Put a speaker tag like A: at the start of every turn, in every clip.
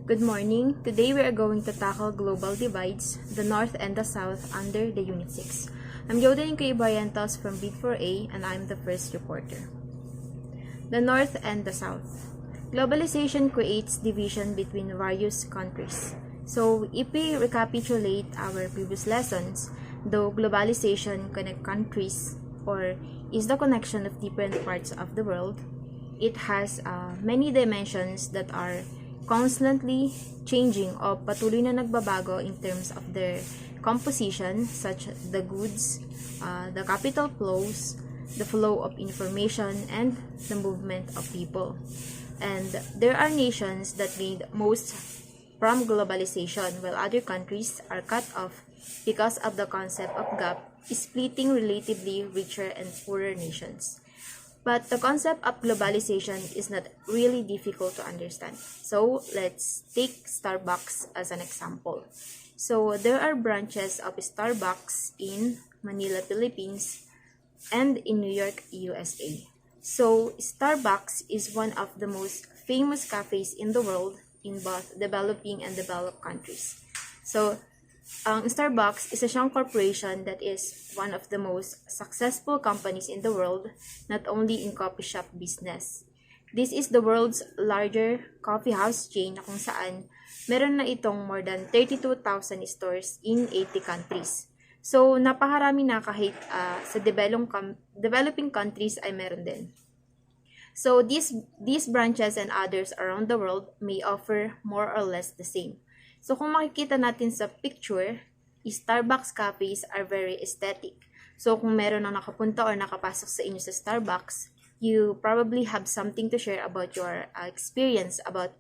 A: Good morning. Today we are going to tackle global divides, the North and the South under the Unit 6. I'm Jodelyn K. Barrientos from Bid4A and I'm the first reporter. The North and the South. Globalization creates division between various countries. So if we recapitulate our previous lessons, though globalization connects countries or is the connection of different parts of the world, it has many dimensions that are constantly changing o patuloy na nagbabago in terms of their composition, such the goods, the capital flows, the flow of information, and the movement of people. And there are nations that made most from globalization, while other countries are cut off because of the concept of gap splitting relatively richer and poorer nations. But the concept of globalization is not really difficult to understand. So let's take Starbucks as an example. So there are branches of Starbucks in Manila, Philippines, and in New York, USA. So Starbucks is one of the most famous cafes in the world in both developing and developed countries. So Starbucks is a siyang corporation that is one of the most successful companies in the world, not only in coffee shop business. This is the world's larger coffee house chain na kung saan meron na itong more than 32,000 stores in 80 countries. So, napakarami na kahit sa developing countries ay meron din. So, these branches and others around the world may offer more or less the same. So, kung makikita natin sa picture, Starbucks cafes are very aesthetic. So, kung meron na nakapunta or nakapasok sa inyo sa Starbucks, you probably have something to share about your experience about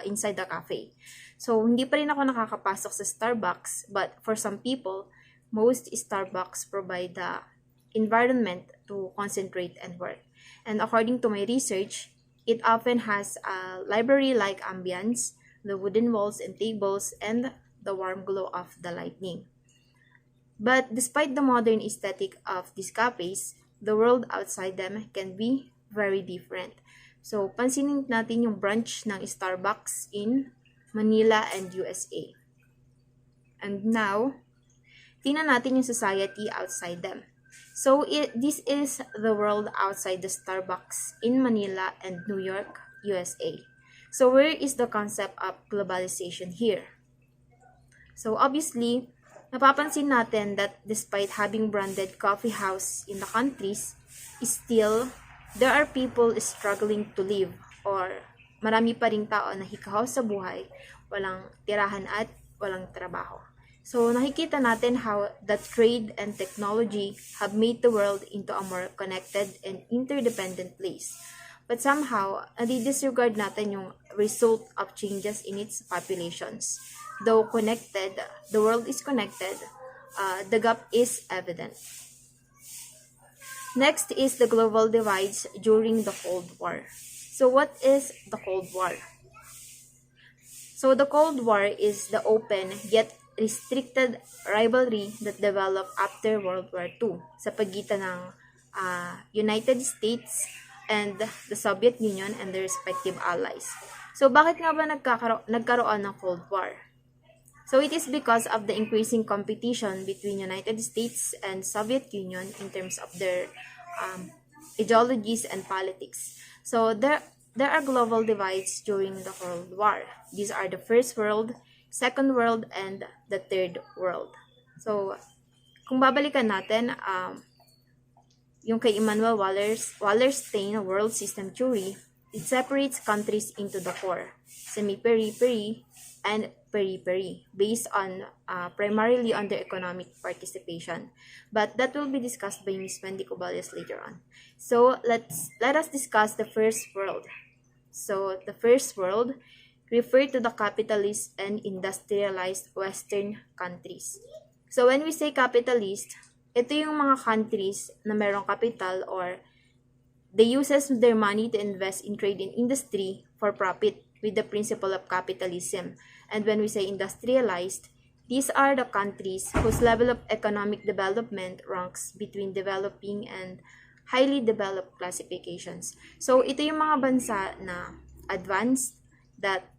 A: inside the cafe. So, hindi pa rin ako nakakapasok sa Starbucks, but for some people, most Starbucks provide the environment to concentrate and work. And according to my research, it often has a library-like ambience, the wooden walls and tables, and the warm glow of the lightning. But despite the modern aesthetic of these cafes, the world outside them can be very different. So, pansinin natin yung branch ng Starbucks in Manila and USA. And now, tingnan natin yung society outside them. So, this is the world outside the Starbucks in Manila and New York, USA. So, where is the concept of globalization here? So, obviously, napapansin natin that despite having branded coffee house in the countries, still, there are people struggling to live or marami pa ring tao na hikahaw sa buhay, walang tirahan at walang trabaho. So, nakikita natin how the trade and technology have made the world into a more connected and interdependent place. But somehow, disregard natin yung result of changes in its populations. Though connected, the world is connected, the gap is evident. Next is the global divides during the Cold War. So what is the Cold War? So the Cold War is the open yet restricted rivalry that developed after World War II sa pagitan ng United States and the Soviet Union and their respective allies. So, bakit nga ba nagkaroon ng Cold War? So, it is because of the increasing competition between United States and Soviet Union in terms of their ideologies and politics. So, there are global divides during the Cold War. These are the First World, Second World, and the Third World. So, kung babalikan natin, yung kay Immanuel Wallerstein World System Theory, it separates countries into the core, semi-periphery, and periphery, based on primarily on their economic participation. But that will be discussed by Ms. Wendy Cobales later on. So let us discuss the First World. So the First World refer to the capitalist and industrialized Western countries. So when we say capitalist, ito yung mga countries na merong capital or they uses their money to invest in trade and industry for profit with the principle of capitalism. And when we say industrialized, these are the countries whose level of economic development ranks between developing and highly developed classifications. So ito yung mga bansa na advanced that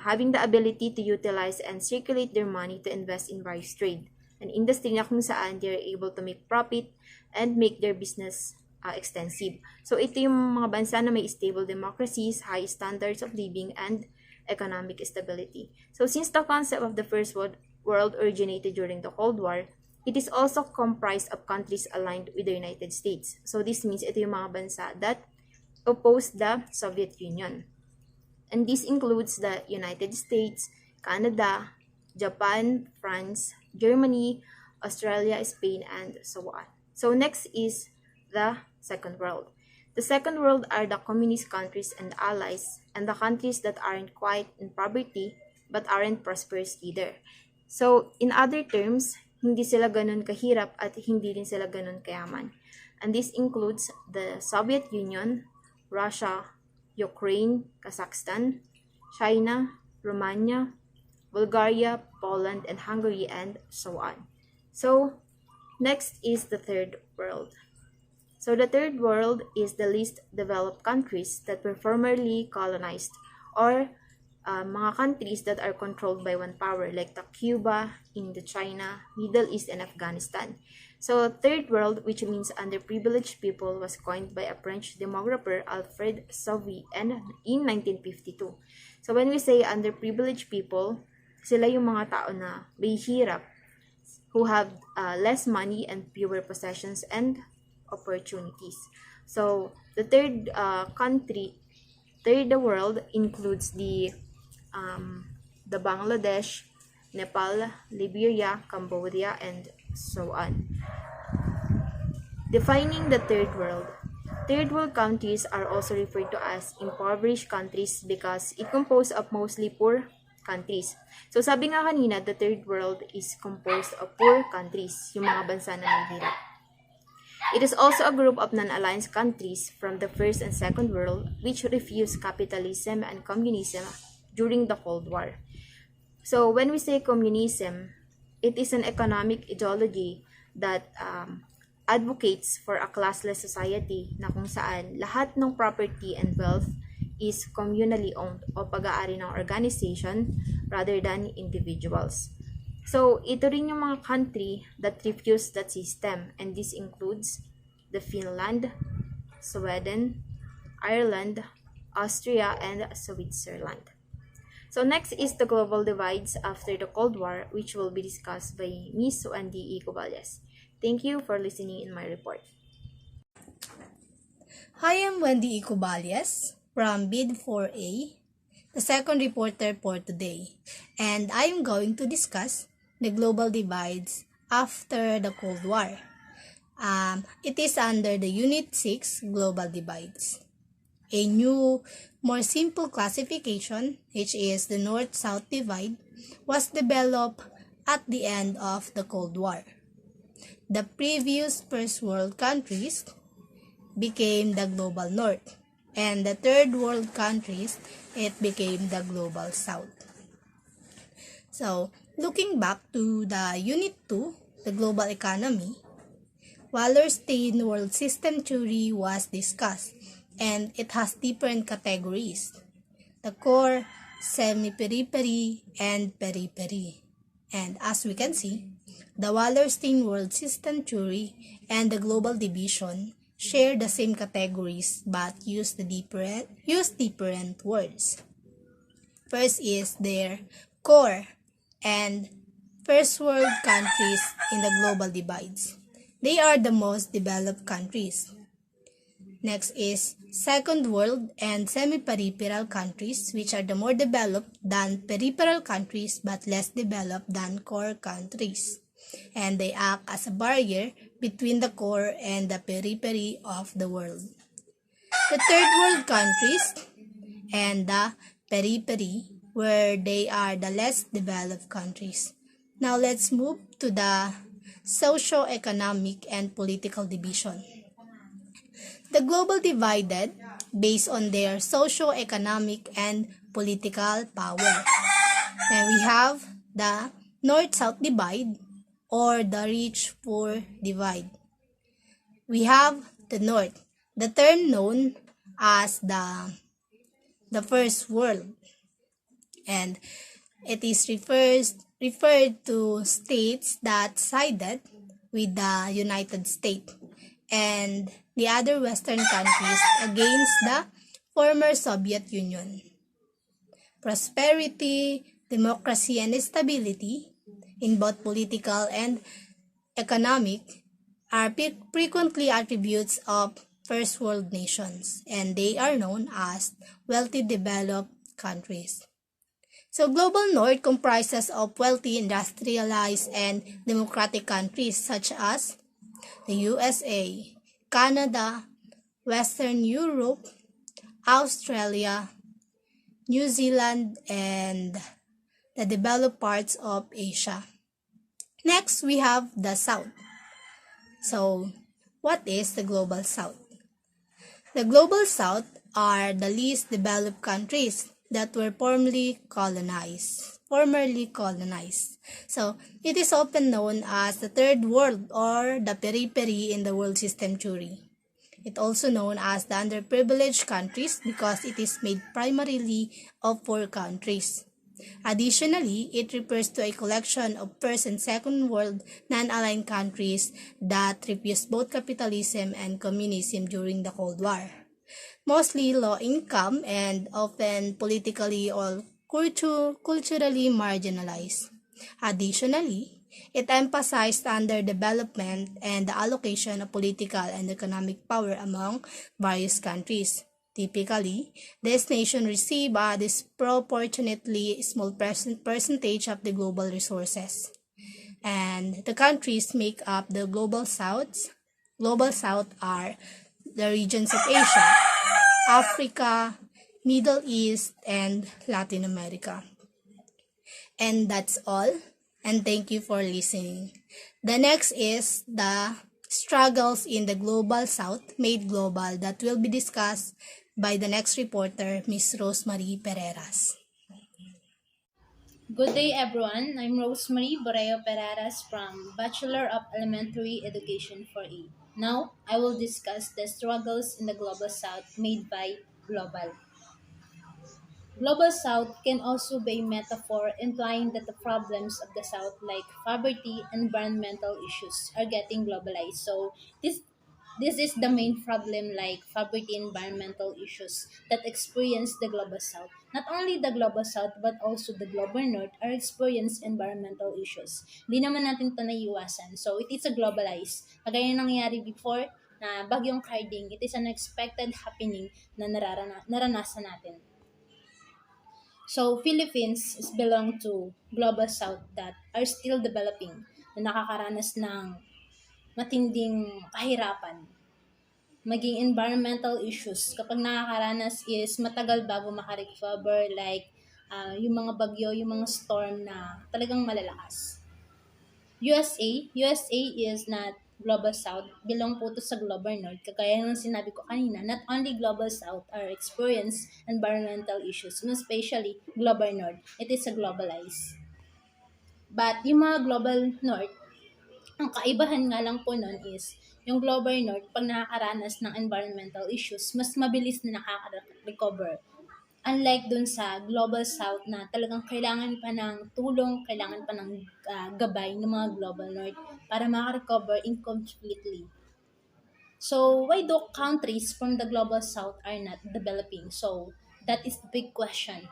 A: having the ability to utilize and circulate their money to invest in various trade. An industry na kung saan they are able to make profit and make their business extensive. So ito yung mga bansa na may stable democracies, high standards of living, and economic stability. So since the concept of the First World originated during the Cold War, it is also comprised of countries aligned with the United States. So this means ito yung mga bansa that opposed the Soviet Union. And this includes the United States, Canada, Japan, France, Germany, Australia, Spain, and so on. So next is the Second World. The Second World are the communist countries and allies, and the countries that aren't quite in poverty but aren't prosperous either. So in other terms, hindi sila ganun kahirap at hindi din sila ganun kayaman. And this includes the Soviet Union, Russia, Ukraine, Kazakhstan, China, Romania, Bulgaria, Poland, and Hungary, and so on. So next is the Third World. So the Third World is the least developed countries that were formerly colonized, or mga countries that are controlled by one power like the Cuba, Indochina, Middle East, and Afghanistan. So Third World, which means underprivileged people, was coined by a French demographer, Alfred Sauvy, in 1952. So when we say underprivileged people, sila yung mga tao na may hirap, who have less money and fewer possessions and opportunities. So the third world includes the Bangladesh, Nepal, Liberia, Cambodia, and so on. Defining the Third World. Third world countries are also referred to as impoverished countries because it composed of mostly poor countries. So sabi nga kanina, the Third World is composed of poor countries, yung mga bansa na mahirap. It is also a group of non-alliance countries from the First and Second World which refused capitalism and communism during the Cold War. So when we say communism, it is an economic ideology that advocates for a classless society na kung saan lahat ng property and wealth is communally owned o pag-aari ng organization rather than individuals. So ito rin yung mga country that refuse that system, and this includes the Finland, Sweden, Ireland, Austria, and Switzerland. So next is the global divides after the Cold War, which will be discussed by Ms. Wendy E. Cubales. Thank you for listening in my report.
B: Hi, I'm Wendy E. Cubales from BID 4A, the second reporter for today, and I am going to discuss the global divides after the Cold War. It is under the Unit 6 Global Divides. A new, more simple classification, which is the North-South Divide, was developed at the end of the Cold War. The previous First World countries became the Global North, and the Third World countries, it became the Global South. So, looking back to the Unit 2, the Global Economy, Wallerstein World System Theory was discussed, and it has different categories: the core, semi-periphery, and periphery. And as we can see, the Wallerstein World System Theory and the Global Division share the same categories but use different words. First is their core and First World countries in the global divides. They are the most developed countries. Next is Second World and semi-peripheral countries, which are the more developed than peripheral countries but less developed than core countries. And they act as a barrier between the core and the periphery of the world. The Third World countries and the periphery, where they are the less developed countries. Now let's move to the socio-economic and political division. The global divided based on their socio-economic and political power. Then we have the North-South divide or the rich-poor divide. We have the North, the term known as the First World, and it is referred to states that sided with the United States and the other Western countries against the former Soviet Union. Prosperity, democracy, and stability in both political and economic are frequently attributes of first world nations, and they are known as wealthy developed countries. So Global North comprises of wealthy industrialized and democratic countries such as the USA, Canada, Western Europe, Australia, New Zealand, and the developed parts of Asia. Next, we have the South. So, what is the Global South? The Global South are the least developed countries that were formerly colonized. So, it is often known as the Third World or the periphery in the world system theory. It also known as the underprivileged countries because it is made primarily of four countries. Additionally, it refers to a collection of first and second world non-aligned countries that refused both capitalism and communism during the Cold War. Mostly low income and often politically or culturally marginalized. Additionally, it emphasized underdevelopment and the allocation of political and economic power among various countries. Typically, this nation receive a disproportionately small percentage of the global resources. And the countries make up the Global South. Global South are the regions of Asia, Africa, Middle East, and Latin America. And that's all. And thank you for listening. The next is the struggles in the Global South made global that will be discussed by the next reporter, Miss Rosemary Pereras.
C: Good day, everyone. I'm Rosemary Borreo Pereras from Bachelor of Elementary Education 4A. Now, I will discuss the struggles in the Global South made by Global. Global South can also be a metaphor implying that the problems of the South, like poverty and environmental issues, are getting globalized. So, this is the main problem, like poverty and environmental issues that experience the Global South. Not only the Global South but also the Global North are experience environmental issues. Hindi naman natin ito naiiwasan. So, it is a globalized. Kagaya ng nangyari before na bagyong Carding, it is an expected happening na naranasan natin. So, Philippines is belong to Global South that are still developing na nakakaranas ng matinding kahirapan. Maging environmental issues. Kapag nakakaranas is matagal bago makarecover, like yung mga bagyo, yung mga storm na talagang malalakas. USA is not Global South, belong po to sa Global North. Kagaya ng sinabi ko kanina, not only Global South are experience environmental issues, and especially Global North, it is a globalized. But yung mga Global North, ang kaibahan nga lang po nun is, yung Global North, pag nakakaranas ng environmental issues, mas mabilis na nakaka-recover. Unlike dun sa Global South na talagang kailangan pa ng tulong, kailangan pa ng gabay ng mga Global North para makarecover incompletely. So, why do countries from the Global South are not developing? So, that is the big question.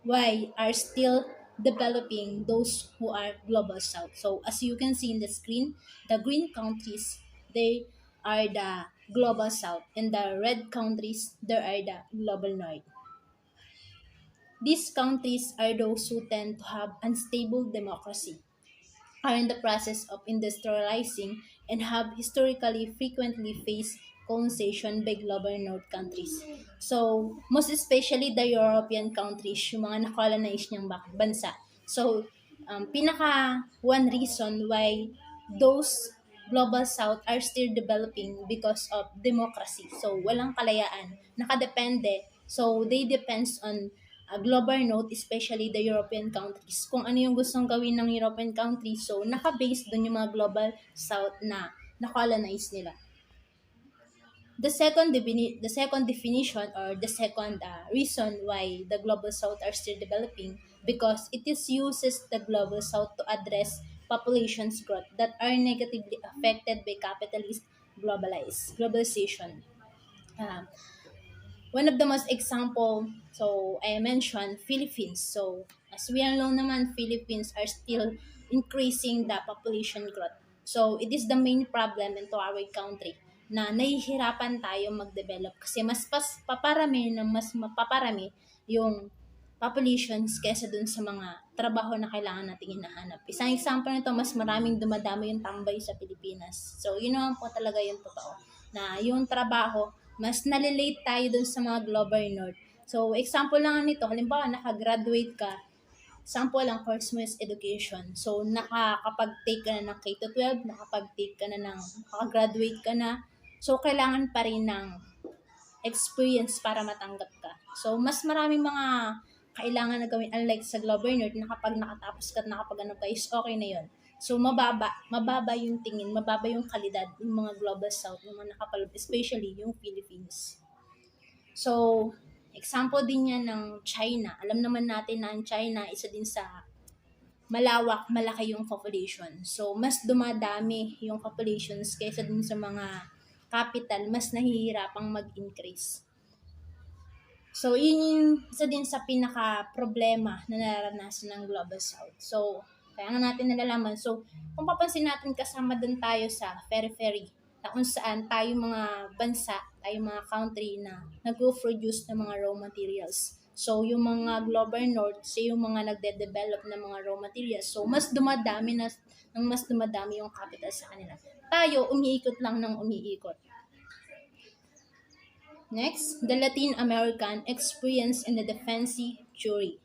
C: Why are still developing those who are Global South? So, as you can see in the screen, the green countries, they are the Global South, and the red countries, they are the Global North. These countries are those who tend to have unstable democracy, are in the process of industrializing, and have historically frequently faced colonization by global north countries. So, most especially the European countries, yung mga na-colonize niyang bansa. So, one reason why those global south are still developing because of democracy. So, walang kalayaan. Nakadepende. So, they depends on global north, especially the European countries. Kung ano yung gustong gawin ng European countries, so naka-base doon yung mga global south na na-colonize nila. The second definition, or the second reason why the global south are still developing, because it is uses the global south to address populations growth that are negatively affected by capitalist globalization. Um, One of the most example, so I mentioned Philippines. So as we all know naman, Philippines are still increasing the population growth. So it is the main problem into our country na nahihirapan tayo mag-develop kasi mas mapaparami yung populations kesa dun sa mga trabaho na kailangan nating hinahanap. Isang example nito, mas maraming dumadami yung tambay sa Pilipinas. So, yun naman po talaga yung totoo. Na yung trabaho, mas nalilate tayo dun sa mga global north. So, example lang nito, halimbawa, nakagraduate ka, sample lang, course mo is education. So, nakakapag-take ka na ng K-12, nakapag-take ka na nakagraduate ka na. So, kailangan pa rin ng experience para matanggap ka. So, mas maraming mga kailangan na gawin, unlike sa Global North na kapag nakatapos ka at nakapag-ano ka is okay na yun. So, mababa yung tingin, mababa yung kalidad ng mga Global South, yung mga especially yung Philippines. So, example din yan ng China. Alam naman natin na ang China, isa din sa malaki yung population. So, mas dumadami yung populations kaysa dun sa mga capital, mas nahihirapang mag-increase. So, yun yung isa din sa pinaka-problema na nararanasan ng Global South. So, kaya nga natin nalalaman. So, kung papansin natin, kasama din tayo sa periphery na kung saan tayo mga bansa, tayo mga country na nag-produce ng mga raw materials. So, yung mga Global North, yung mga nagde-develop ng mga raw materials. So, mas dumadami yung capital sa kanila. Tayo, umiikot lang ng umiikot. Next, the Latin American experience in the defensive theory.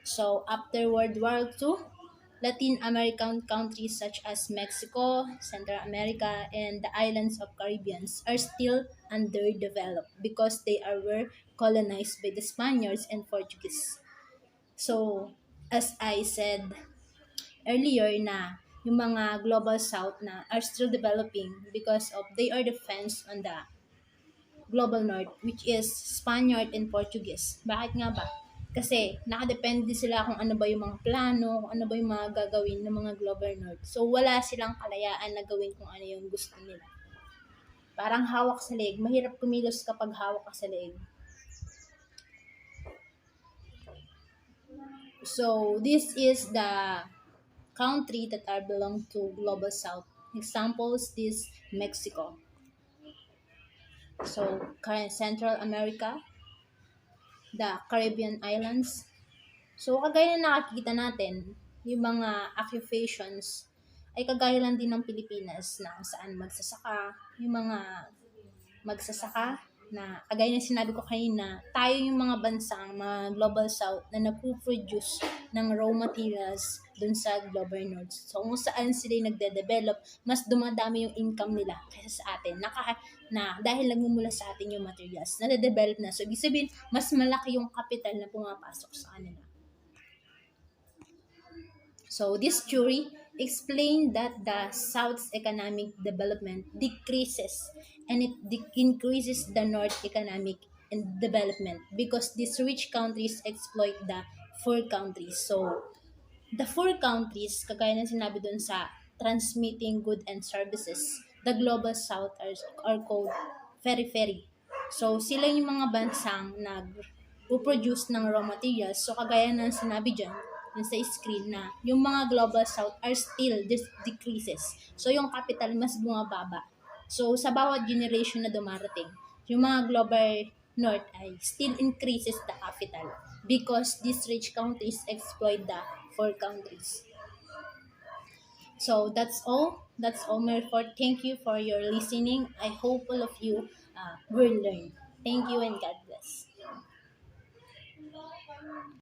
C: So, after World War II, Latin American countries such as Mexico, Central America, and the islands of Caribbean are still underdeveloped because were colonized by the Spaniards and Portuguese. So, as I said earlier na yung mga global south na are still developing because of they are defense on the global north, which is Spaniard and Portuguese. Bakit nga ba? Kasi nakadepende sila kung ano ba yung mga plano, kung ano ba yung mga gagawin ng mga global north. So wala silang kalayaan na gawin kung ano yung gusto nila. Parang hawak sa leeg. Mahirap kumilos kapag hawak ka sa leeg. So this is the country that are belong to global south. Examples is Mexico. So current Central America, the Caribbean Islands. So, kagaya na nakikita natin, yung mga occupations ay kagaya lang din ng Pilipinas na kung saan magsasaka, yung mga magsasaka na kagaya na sinabi ko kanina, tayo yung mga bansang, mga global south na nagpo-produce ng raw materials dun sa global north. So, kung saan sila nagde-develop, mas dumadami yung income nila kaysa sa atin. Na dahil nagmumula sa atin yung materials, nade-develop na. So, ibig sabihin, mas malaki yung capital na pumapasok sa kanila. So, this theory explained that the South's economic development decreases and it increases the North economic and development because these rich countries exploit the poor countries. So, the poor countries, kagaya ng sinabi dun sa transmitting goods and services, the global south are called periphery. So, sila yung mga bansang nag-produce ng raw materials. So, kagaya ng sinabi dyan, yun sa screen na yung mga global south are still decreases. So, yung capital mas bumababa. So, sa bawat generation na dumarating, yung mga global north ay still increases the capital because these rich countries exploit the poor countries. So, that's all. That's all my report. Thank you for your listening. I hope all of you will learn. Thank you and God bless.